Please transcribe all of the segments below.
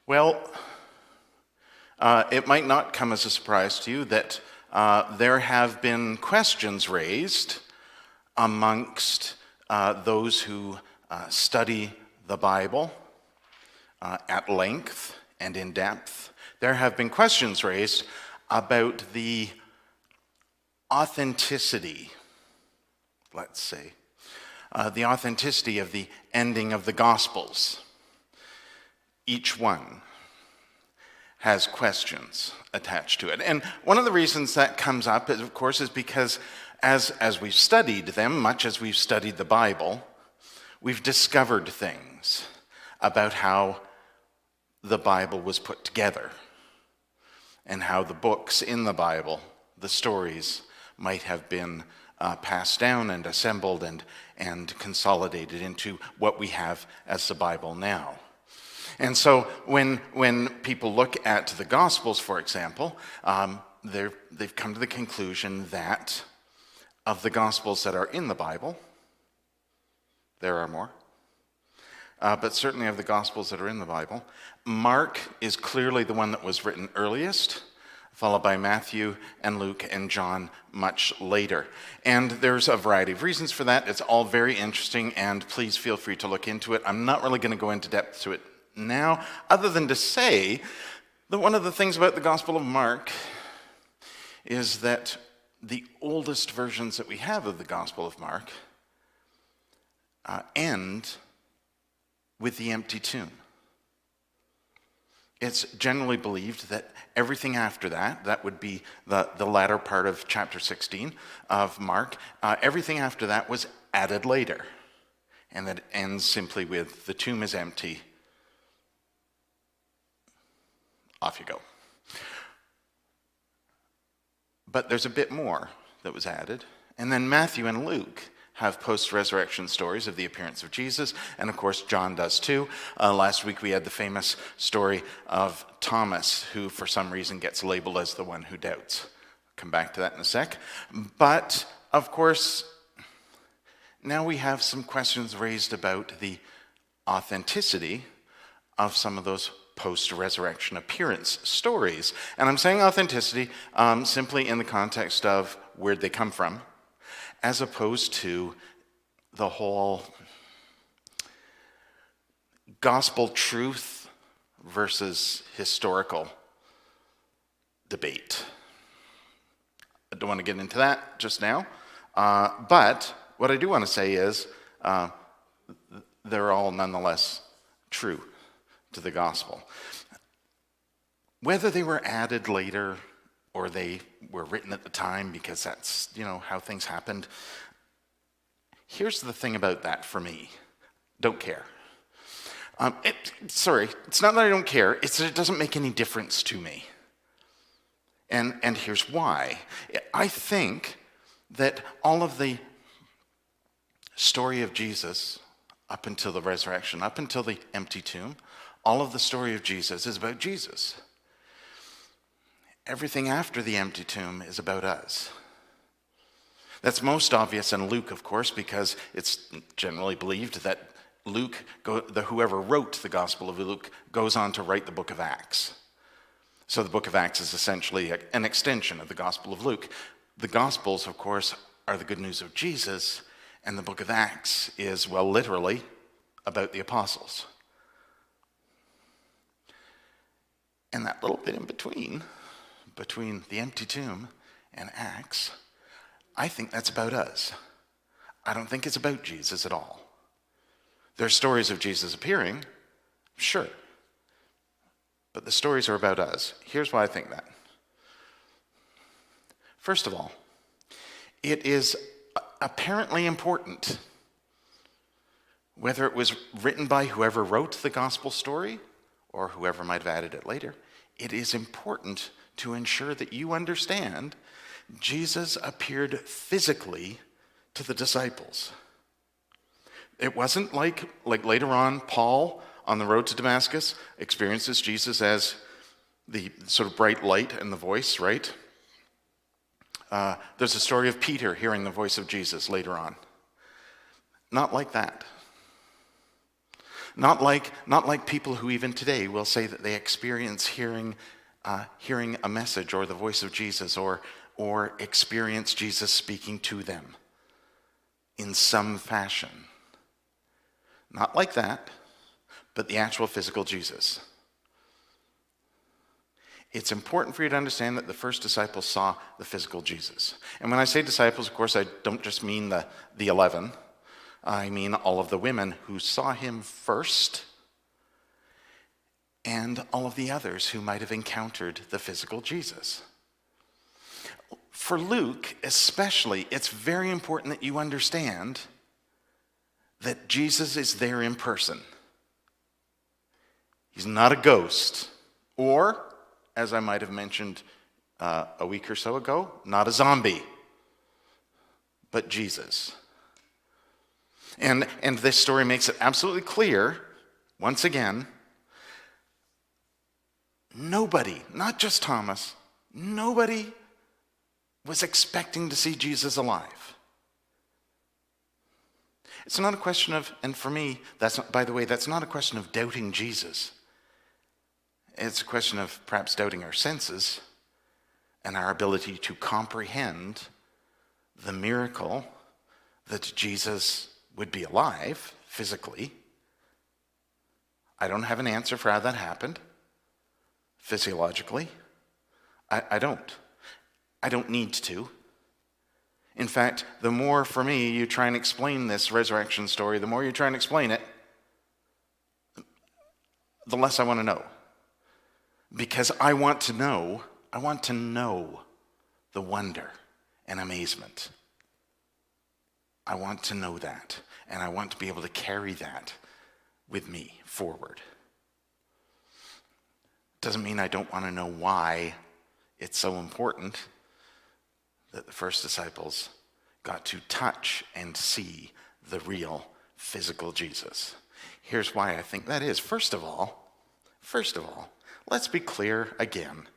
Well, it might not come as a surprise to you that there have been questions raised amongst those who study the Bible at length and in depth. There have been questions raised about the authenticity, let's say, the authenticity of the ending of the Gospels. Each one has questions attached to it. And one of the reasons that comes up, of course, is because as we've studied them, much as we've studied the Bible, we've discovered things about how the Bible was put together and how the books in the Bible, the stories, might have been passed down and assembled and consolidated into what we have as the Bible now. And so when people look at the Gospels, for example, they've come to the conclusion that of the Gospels that are in the Bible, there are more, but certainly of the Gospels that are in the Bible, Mark is clearly the one that was written earliest, followed by Matthew and Luke and John much later. And there's a variety of reasons for that. It's all very interesting, and please feel free to look into it. I'm not really going to go into depth to it now, other than to say that one of the things about the Gospel of Mark is that the oldest versions that we have of the Gospel of Mark end with the empty tomb. It's generally believed that everything after that, that would be the latter part of chapter 16 of Mark, everything after that was added later. And that ends simply with the tomb is empty. Off you go. But there's a bit more that was added. And then Matthew and Luke have post-resurrection stories of the appearance of Jesus, and of course John does too. Last week we had the famous story of Thomas, who for some reason gets labeled as the one who doubts. I'll come back to that in a sec. But of course, now we have some questions raised about the authenticity of some of those post-resurrection appearance stories. And I'm saying authenticity simply in the context of where'd they come from, as opposed to the whole gospel truth versus historical debate. I don't want to get into that just now, but what I do want to say is they're all nonetheless true to the gospel. Whether they were added later or they were written at the time because that's, how things happened. Here's the thing about that for me. Don't care. It's not that I don't care, it's that it doesn't make any difference to me. And here's why. I think that all of the story of Jesus up until the resurrection, up until the empty tomb, all of the story of Jesus is about Jesus. Everything after the empty tomb is about us. That's most obvious in Luke, of course, because it's generally believed that Luke, whoever wrote the Gospel of Luke, goes on to write the book of Acts. So the book of Acts is essentially an extension of the Gospel of Luke. The Gospels, of course, are the good news of Jesus, and the book of Acts is, well, literally about the apostles. And that little bit in between the empty tomb and Acts, I think that's about us. I don't think it's about Jesus at all. There are stories of Jesus appearing, sure, but the stories are about us. Here's why I think that. First of all, it is apparently important, whether it was written by whoever wrote the gospel story or whoever might have added it later, it is important to ensure that you understand Jesus appeared physically to the disciples. It wasn't like later on, Paul on the road to Damascus experiences Jesus as the sort of bright light and the voice, right? There's a story of Peter hearing the voice of Jesus later on. Not like that. Not like people who even today will say that they experience hearing a message or the voice of Jesus or experience Jesus speaking to them in some fashion. Not like that, but the actual physical Jesus. It's important for you to understand that the first disciples saw the physical Jesus. And when I say disciples, of course, I don't just mean the 11. I mean all of the women who saw him first and all of the others who might have encountered the physical Jesus. For Luke, especially, it's very important that you understand that Jesus is there in person. He's not a ghost, or, as I might have mentioned a week or so ago, not a zombie, but Jesus. And this story makes it absolutely clear, once again, nobody, not just Thomas, nobody was expecting to see Jesus alive. It's not a question of, and for me, by the way, that's not a question of doubting Jesus. It's a question of perhaps doubting our senses and our ability to comprehend the miracle that Jesus would be alive physically. I don't have an answer for how that happened physiologically. I don't need to. In fact, the more, for me, you try and explain this resurrection story, the more you try and explain it, the less I want to know. Because I want to know the wonder and amazement. I want to know that, and I want to be able to carry that with me forward. Doesn't mean I don't want to know why it's so important that the first disciples got to touch and see the real physical Jesus. Here's why I think that is. First of all, let's be clear again.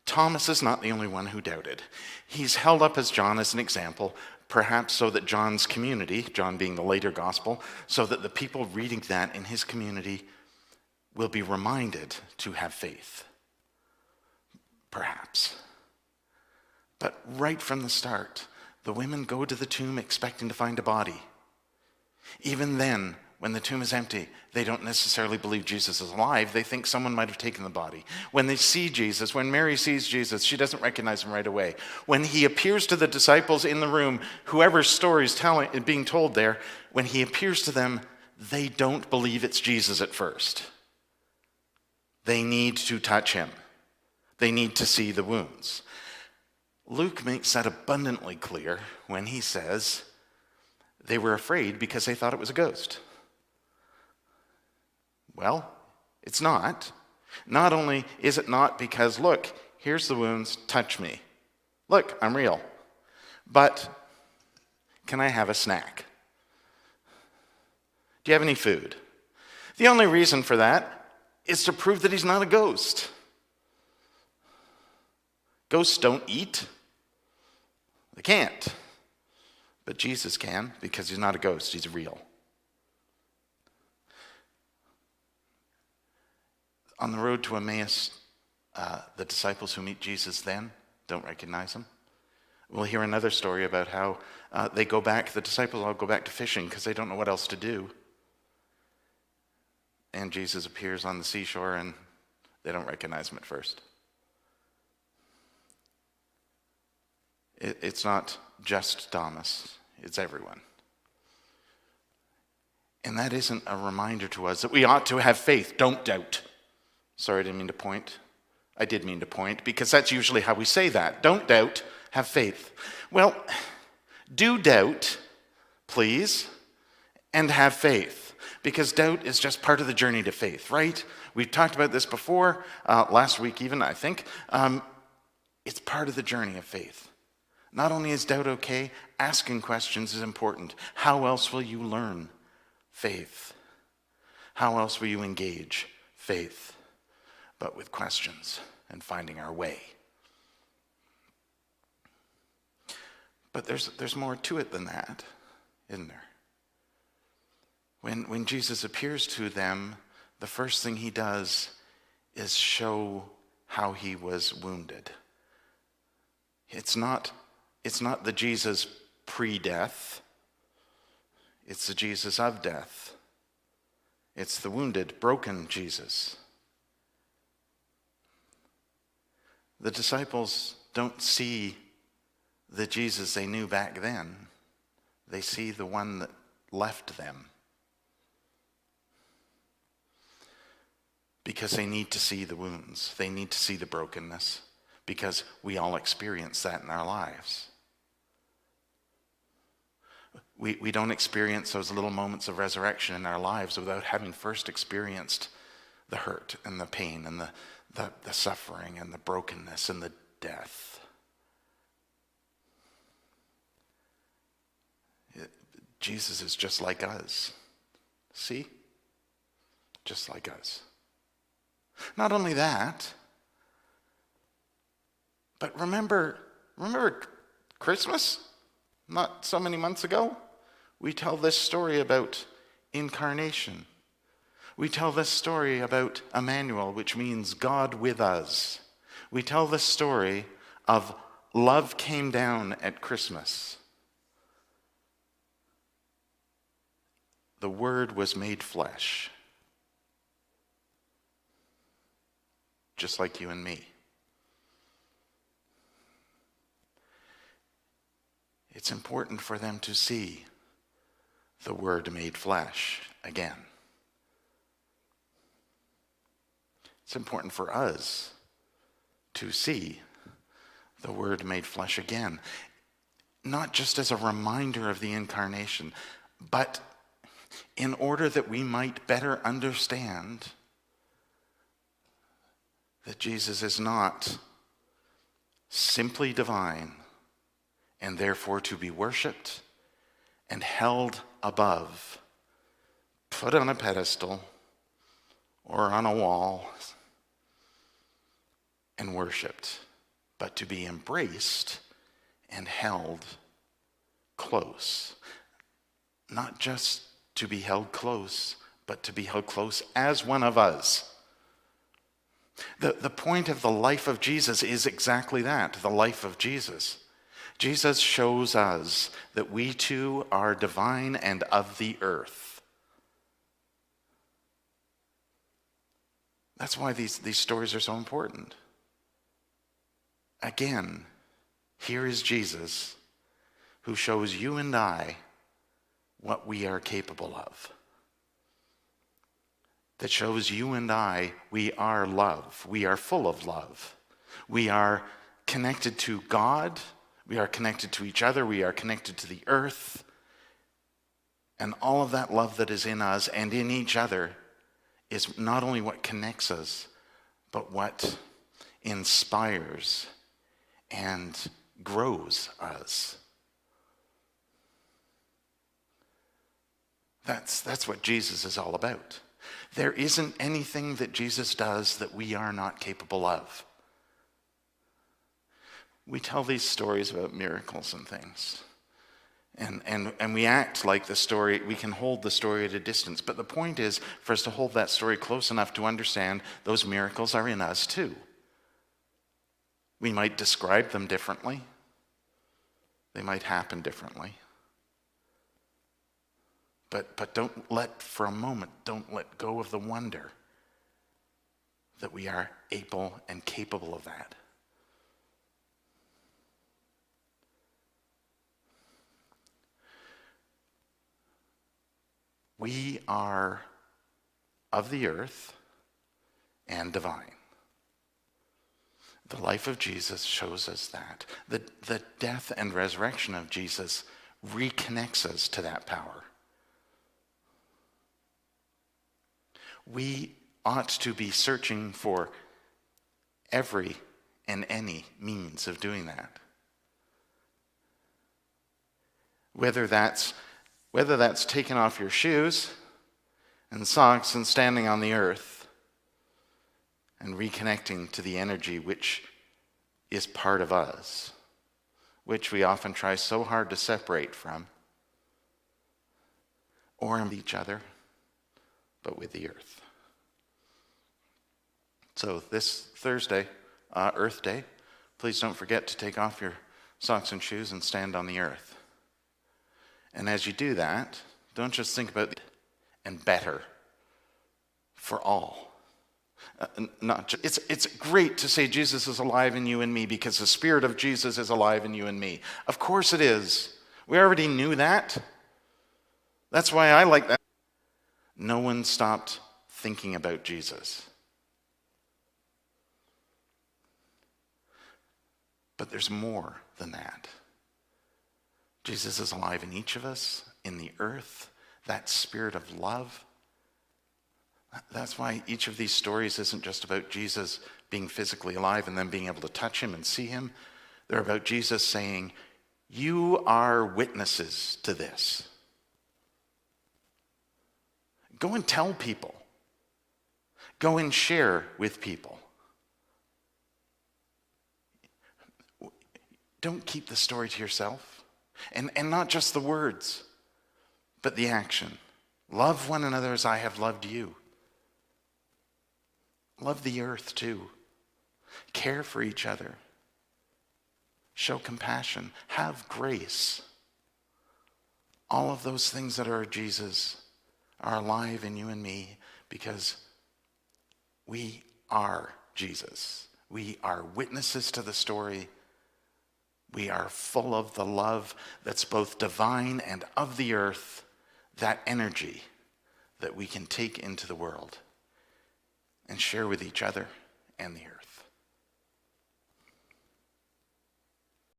Thomas is not the only one who doubted. He's held up as John as an example, perhaps so that John's community, John being the later gospel, so that the people reading that in his community will be reminded to have faith. Perhaps. But right from the start, the women go to the tomb expecting to find a body. Even then, when the tomb is empty, they don't necessarily believe Jesus is alive. They think someone might have taken the body. When they see Jesus, when Mary sees Jesus, she doesn't recognize him right away. When he appears to the disciples in the room, whoever's story is being told there, when he appears to them, they don't believe it's Jesus at first. They need to touch him. They need to see the wounds. Luke makes that abundantly clear when he says they were afraid because they thought it was a ghost. Well, it's not. Not only is it not because, look, here's the wounds, touch me. Look, I'm real. But can I have a snack? Do you have any food? The only reason for that is to prove that he's not a ghost. Ghosts don't eat. They can't. But Jesus can, because he's not a ghost, he's real. On the road to Emmaus, the disciples who meet Jesus then don't recognize him. We'll hear another story about how the disciples all go back to fishing because they don't know what else to do. And Jesus appears on the seashore and they don't recognize him at first. It's not just Thomas, it's everyone. And that isn't a reminder to us that we ought to have faith. Don't doubt. Sorry, I didn't mean to point. I did mean to point, because that's usually how we say that. Don't doubt, have faith. Well, do doubt, please, and have faith. Because doubt is just part of the journey to faith, right? We've talked about this before, last week even, I think. It's part of the journey of faith. Not only is doubt okay, asking questions is important. How else will you learn faith? How else will you engage faith? But with questions and finding our way. But there's more to it than that, isn't there? When Jesus appears to them, the first thing he does is show how he was wounded. It's not the Jesus pre-death. It's the Jesus of death. It's the wounded, broken Jesus. The disciples don't see the Jesus they knew back then. They see the one that left them. Because they need to see the wounds. They need to see the brokenness. Because we all experience that in our lives. We don't experience those little moments of resurrection in our lives without having first experienced the hurt and the pain and the suffering and the brokenness and the death. Jesus is just like us. See? Just like us. Not only that, but remember Christmas? Not so many months ago? We tell this story about incarnation. We tell this story about Emmanuel, which means God with us. We tell this story of love came down at Christmas. The Word was made flesh. Just like you and me. It's important for them to see the Word made flesh again. It's important for us to see the Word made flesh again. Not just as a reminder of the incarnation, but in order that we might better understand that Jesus is not simply divine and therefore to be worshipped and held above, put on a pedestal or on a wall and worshipped, but to be embraced and held close. Not just to be held close, but to be held close as one of us. The point of the life of Jesus is exactly that, the life of Jesus. Jesus shows us that we too are divine and of the earth. That's why these stories are so important. Again, here is Jesus who shows you and I what we are capable of. That shows you and I we are love. We are full of love. We are connected to God. We are connected to each other. We are connected to the earth. And all of that love that is in us and in each other is not only what connects us, but what inspires and grows us. That's what Jesus is all about. There isn't anything that Jesus does that we are not capable of. We tell these stories about miracles and things. And we act like the story, we can hold the story at a distance. But the point is for us to hold that story close enough to understand those miracles are in us too. We might describe them differently. They might happen differently. But don't let go of the wonder that we are able and capable of that. We are of the earth and divine. The life of Jesus shows us that. The death and resurrection of Jesus reconnects us to that power. We ought to be searching for every and any means of doing that. Whether that's taking off your shoes and socks and standing on the earth and reconnecting to the energy which is part of us, which we often try so hard to separate from, or in each other, but with the earth. So this Thursday, Earth Day, please don't forget to take off your socks and shoes and stand on the earth. And as you do that, don't just think about and better for all. It's great to say Jesus is alive in you and me because the Spirit of Jesus is alive in you and me. Of course it is. We already knew that. That's why I like that. No one stopped thinking about Jesus. But there's more than that. Jesus is alive in each of us, in the earth, that spirit of love. That's why each of these stories isn't just about Jesus being physically alive and then being able to touch him and see him. They're about Jesus saying, you are witnesses to this. Go and tell people. Go and share with people. Don't keep the story to yourself. And not just the words, but the action. Love one another as I have loved you. Love the earth too. Care for each other. Show compassion. Have grace. All of those things that are Jesus are alive in you and me because we are Jesus. We are witnesses to the story. We are full of the love that's both divine and of the earth, that energy that we can take into the world and share with each other and the earth.